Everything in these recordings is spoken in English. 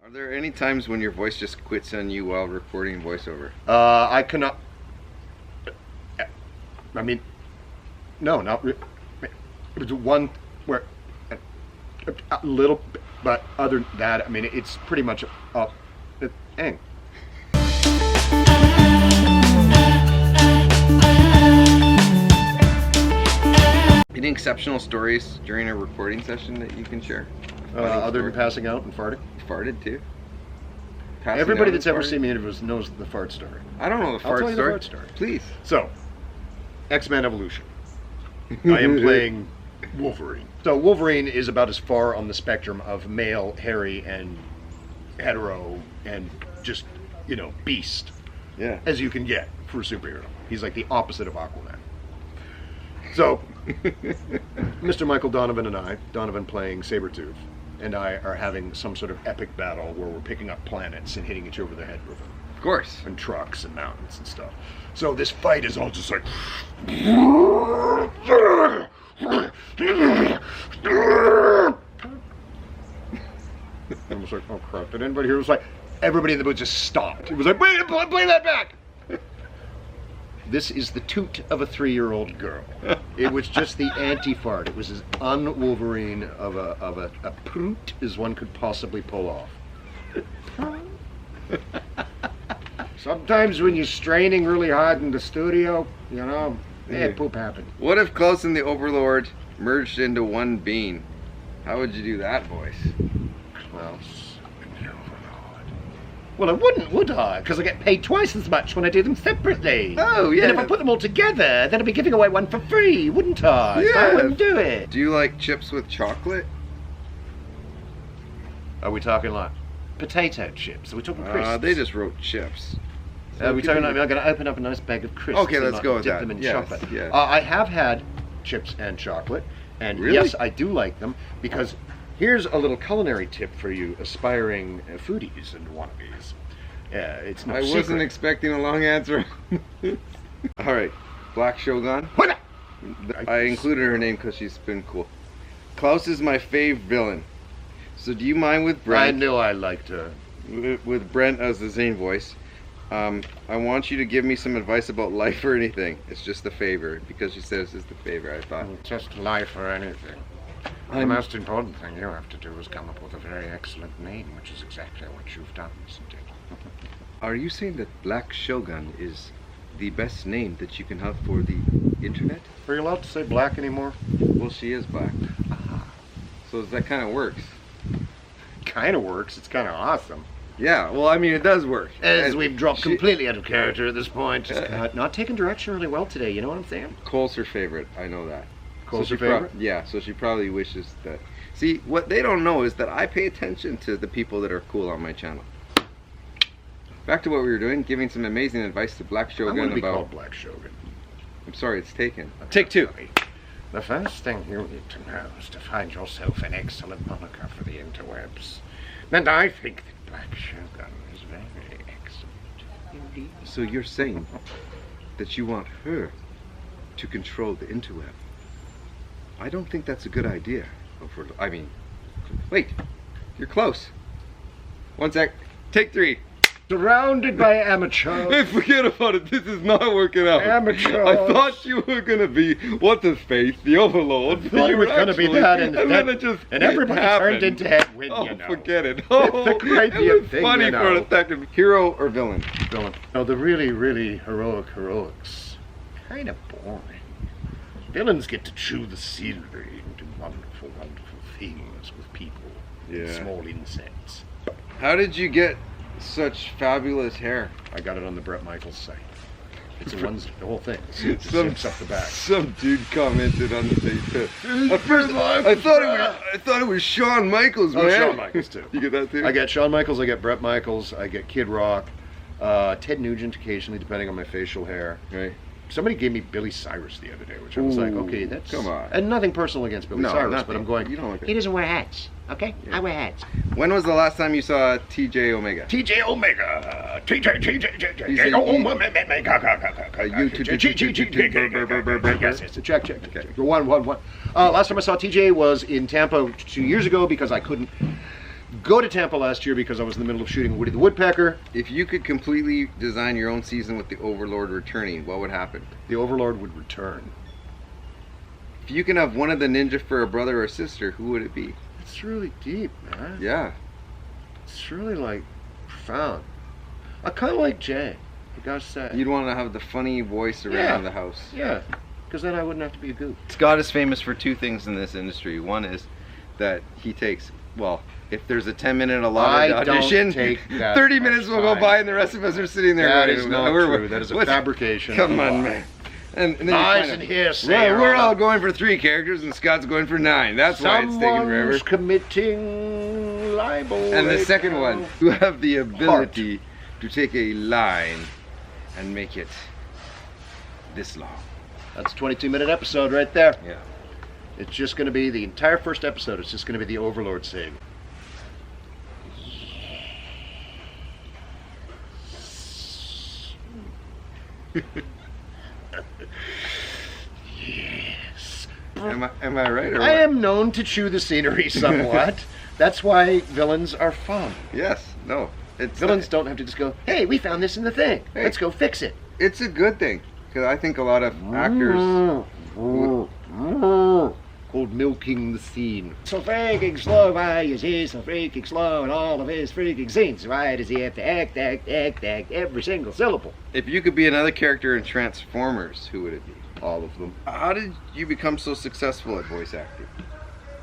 Are there any times when your voice just quits on you while recording voiceover? I cannot. I mean, no, not really. It was one where a little, but other than that, I mean, it's pretty much a thing. Any exceptional stories during a recording session that you can share? Other than passing out and farting? Farted too? Everybody that's ever seen me knows the fart story. I don't know the fart I'll tell you story. the fart story. Please. So, X-Men Evolution. I am playing Wolverine. So Wolverine is about as far on the spectrum of male, hairy, and hetero, and just, you know, beast as you can get for a superhero. He's like the opposite of Aquaman. So, Mr. Michael Donovan and I, Donovan playing Sabretooth, and I are having some sort of epic battle where we're picking up planets and hitting each over the head with them. Of course. And trucks and mountains and stuff. So this fight is all just like... I was like, oh crap, did anybody hear? It was like, everybody in the booth just stopped. It was like, wait, play that back! This is the toot of a 3-year-old girl. It was just the anti-fart. It was as un-Wolverine of a proot as one could possibly pull off. Sometimes when you're straining really hard in the studio, you know, poop happens. What if Klaus and the Overlord merged into one being? How would you do that voice? Klaus and the Overlord. Well, I wouldn't, would I? Because I get paid twice as much when I do them separately. Oh, yeah. And if I put them all together, then I'd be giving away one for free, wouldn't I? Yeah. So I wouldn't do it. Do you like chips with chocolate? Are we talking like potato chips? Are we talking crisps? They just wrote chips. Are we talking like, I'm going to open up a nice bag of crisps. Okay, let's go with dip that. them in Yes, chocolate. yes. I have had chips and chocolate, and Really? yes, I do like them, because here's a little culinary tip for you aspiring foodies and wannabes. It's no I secret. wasn't expecting a long answer. Alright, Black Shogun. What? I included her name because she's been cool. Klaus is my fave villain. So do you mind with Brent? I knew I liked her. With Brent as the Zane voice. I want you to give me some advice about life or anything. It's just a favor. Because she says it's the favor, I thought. Just life or anything. The most important thing you have to do is come up with a very excellent name, which is exactly what you've done, isn't it? Are you saying that Black Shogun is the best name that you can have for the internet? Are you allowed to say black anymore? Well, she is black. So that kind of works. Kind of works. It's kind of awesome. Yeah, well, I mean, it does work. As we've dropped completely out of character at this point. Not taking direction really well today, you know what I'm saying? Cole's her favorite, I know that. Cole's so her favorite? Yeah, so she probably wishes that... See, what they don't know is that I pay attention to the people that are cool on my channel. Back to what we were doing, giving some amazing advice to Black Shogun I want to be about... called Black Shogun. I'm sorry, it's taken. Take two. The first thing you need to know is to find yourself an excellent moniker for the interwebs. And I think that Black Shogun is very excellent indeed. So you're saying that you want her to control the interweb? I don't think that's a good idea. I mean, wait, you're close. One sec, take 3. Surrounded by amateurs. Hey, forget about it. This is not working out. Amateurs. I thought you were gonna be what's his face, the Overlord. I thought you were gonna be that, and then it just everybody happened. turned into headwind. Oh, you know. forget it. Oh, It's a great it was thing, funny you know. for a second. Hero or villain? Villain. No, the really, really heroics. Kind of boring. Villains get to chew the scenery and do wonderful, wonderful things with people. Yeah. Small insects. How did you get such fabulous hair? I got it on the Brent Michaels site. It's the whole thing. It's up the back. Some dude commented on the thing too. At first, I thought it was Shawn Michaels, man. Oh, Shawn Michaels too. You get that too? I get Shawn Michaels. I get Brent Michaels. I get Kid Rock. Ted Nugent occasionally, depending on my facial hair. Right. Somebody gave me Billy Cyrus the other day, which I was like, okay, that's... Come on. And nothing personal against Billy Cyrus, nothing. but I'm going, you don't like it. He doesn't wear hats, okay? Yeah. I wear hats. When was the last time you saw TJ Omega? TJ Omega. TJ Omega. Yes, yes. Check. Okay. One. Last time I saw TJ was in Tampa 2 years ago because I couldn't go to Tampa last year because I was in the middle of shooting Woody the Woodpecker. If you could completely design your own season with the Overlord returning, what would happen? The Overlord would return. If you can have one of the ninja for a brother or sister, who would it be? It's really deep, man. Yeah. It's really, like, profound. I kind of like Jay, I gotta say. You'd want to have the funny voice around the house. Yeah, because then I wouldn't have to be a goof. Scott is famous for two things in this industry. One is that he takes, well, if there's a 10-minute allotted audition, 30 minutes will go by and the rest of us are sitting there. That is not true. That is a fabrication. Come on, man. And then eyes and hearsay. We're all going for 3 characters and Scott's going for 9. That's why it's taking forever. Someone's committing libel. And the second one, you have the ability to take a line and make it this long. That's a 22-minute episode right there. Yeah. It's just going to be the entire first episode. It's just going to be the Overlord saying. Yes. Am I right? Or I am known to chew the scenery somewhat. That's why villains are fun. Yes. No. Villains don't have to just go, hey, we found this in the thing. Hey. Let's go fix it. It's a good thing. Because I think a lot of actors... Called milking the scene. So freaking slow, why is he so freaking slow in all of his freaking scenes? Why does he have to act every single syllable? If you could be another character in Transformers, who would it be? All of them. How did you become so successful at voice acting?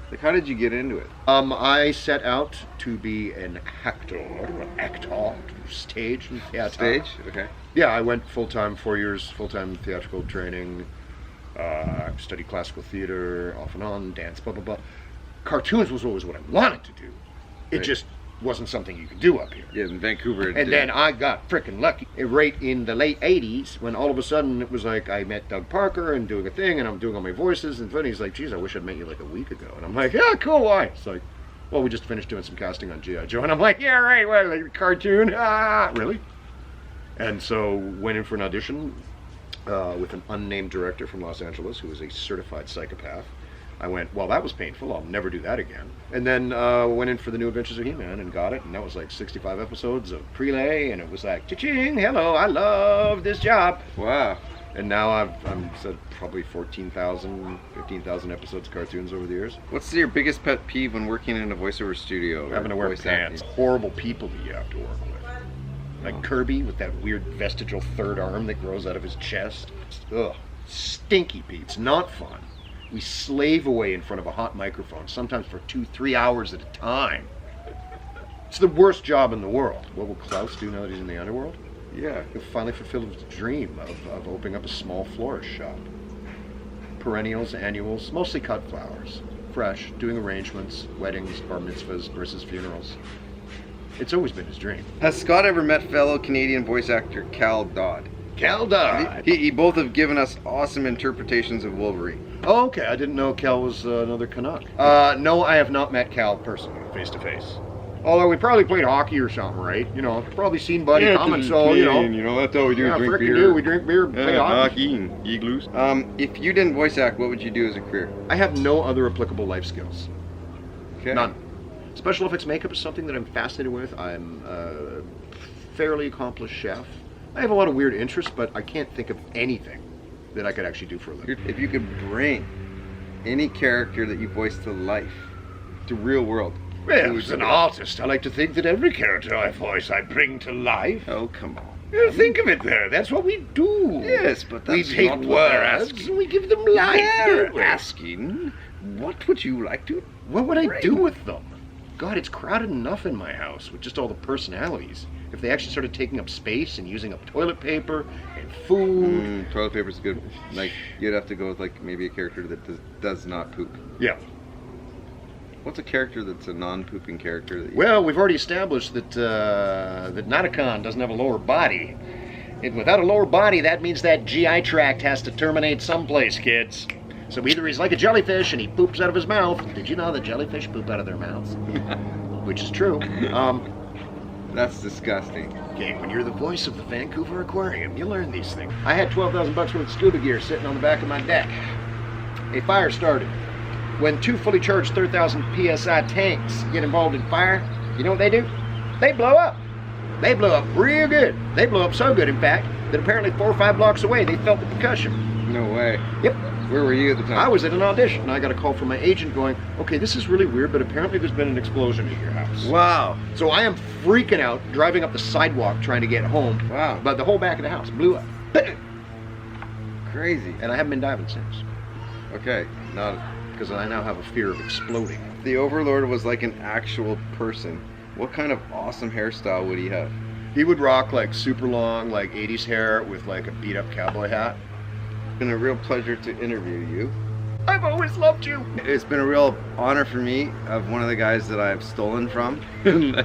Like, how did you get into it? I set out to be an actor, stage and theater. Stage? Okay. Yeah, I went full-time, 4 years, full-time theatrical training. I studied classical theater, off and on, dance, blah, blah, blah. Cartoons was always what I wanted to do. It just wasn't something you could do up here. Yeah, in Vancouver. And then I got frickin' lucky. Right in the late 80s, when all of a sudden it was like I met Doug Parker and doing a thing, and I'm doing all my voices, and then he's like, geez, I wish I'd met you like a week ago. And I'm like, yeah, cool, why? It's like, well, we just finished doing some casting on G.I. Joe. And I'm like, yeah, right, what, like a cartoon? Ah, really? And so went in for an audition with an unnamed director from Los Angeles who was a certified psychopath. I went, well, that was painful. I'll never do that again. And then went in for the New Adventures of He-Man and got it. And that was like 65 episodes of prelay. And it was like, cha-ching, hello, I love this job. Wow. And now I'm said probably 14,000, 15,000 episodes of cartoons over the years. What's your biggest pet peeve when working in a voiceover studio? Having to wear pants. Horrible people that you have to work with. Like Kirby with that weird vestigial third arm that grows out of his chest. Ugh. Stinky people. It's not fun. We slave away in front of a hot microphone, sometimes for 2-3 hours at a time. It's the worst job in the world. What will Klaus do now that he's in the underworld? Yeah. He'll finally fulfill his dream of opening up a small florist shop. Perennials, annuals, mostly cut flowers. Fresh, doing arrangements, weddings, bar mitzvahs, versus funerals. It's always been his dream. Has Scott ever met fellow Canadian voice actor Cal Dodd? Cal Dodd! He both have given us awesome interpretations of Wolverine. Oh, okay. I didn't know Cal was another Canuck. No, I have not met Cal personally, face to face. Although we probably played hockey or something, right? You know, I've probably seen Buddy coming, so, you know. That's all we do, drink beer. Do. We drink beer, play hockey. And igloos. If you didn't voice act, what would you do as a career? I have no other applicable life skills. Okay. None. Special effects makeup is something that I'm fascinated with. I'm a fairly accomplished chef. I have a lot of weird interests, but I can't think of anything that I could actually do for a living. If you could bring any character that you voiced to life, to real world. Well, as an artist, I like to think that every character I voice I bring to life. Oh, come on. Yeah, think of it there. That's what we do. Yes, but that's we take not what they're words asking. and we give them life. They're asking, what would you like to What would I do with them? God, it's crowded enough in my house with just all the personalities. If they actually started taking up space and using up toilet paper and food. Toilet paper's good. Like, you'd have to go with, like, maybe a character that does not poop. Yeah. What's a character that's a non-pooping character? That Well, we've already established that that NADAKHAN doesn't have a lower body. And without a lower body, that means that GI tract has to terminate someplace, kids. So either he's like a jellyfish and he poops out of his mouth. Did you know that jellyfish poop out of their mouths? Which is true. That's disgusting. Okay, when you're the voice of the Vancouver Aquarium, you learn these things. I had 12,000 bucks worth of scuba gear sitting on the back of my deck. A fire started. When 2 fully charged 30,000 PSI tanks get involved in fire, You know what they do? They blow up. They blow up real good. They blow up so good, in fact, that apparently 4 or 5 blocks away, they felt the percussion. No way. Yep. Where were you at the time? I was at an audition, and I got a call from my agent going, okay, this is really weird, but apparently there's been an explosion at your house. Wow. So I am freaking out, driving up the sidewalk trying to get home. Wow. But the whole back of the house blew up. Crazy. And I haven't been diving since. Okay, not... Because I now have a fear of exploding. The Overlord was like an actual person. What kind of awesome hairstyle would he have? He would rock like super long, like 80s hair with like a beat up cowboy hat. It's been a real pleasure to interview you. I've always loved you. It's been a real honor for me of one of the guys that I've stolen from. Keep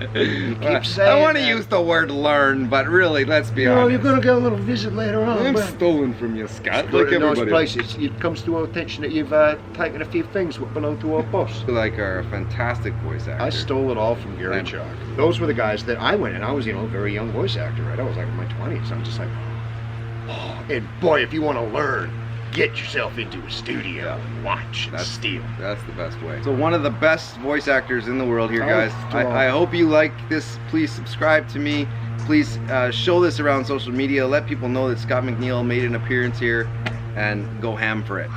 I saying want to that. use the word learn, but really, let's be No, honest. you're gonna get a little visit later on. I'm Brent. stolen from you, Scott. But Like in those everybody. places, it comes to our attention that you've taken a few things that belong to our boss. Like our fantastic voice actor. I stole it all from Gary And- Chalk. Those were the guys that I went, and I was, you know, a very young voice actor, right? I was like in my 20s. I'm just like, oh, and boy, if you want to learn, get yourself into a studio and watch and steal. That's the best way. So one of the best voice actors in the world here, guys. Oh, I hope you like this. Please subscribe to me. Please show this around social media. Let people know that Scott McNeil made an appearance here, and go ham for it.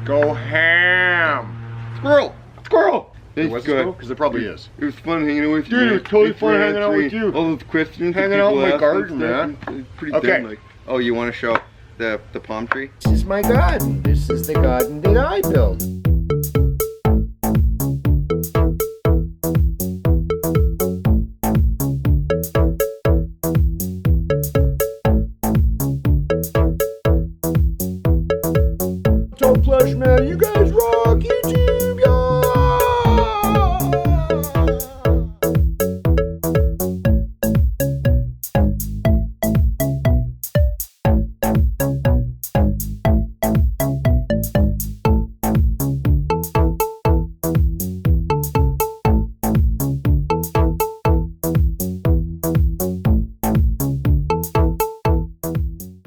Go ham! Squirrel! Squirrel! There was a squirrel? Because there probably is. It was fun hanging out with you. Dude, it was totally Thanks for fun hanging out with answering you. All those questions. that Hanging out in people my asked and garden, stuff. man. It's pretty Okay. dumb, like. Oh, you want to show the palm tree? This is my garden. This is the garden that I built.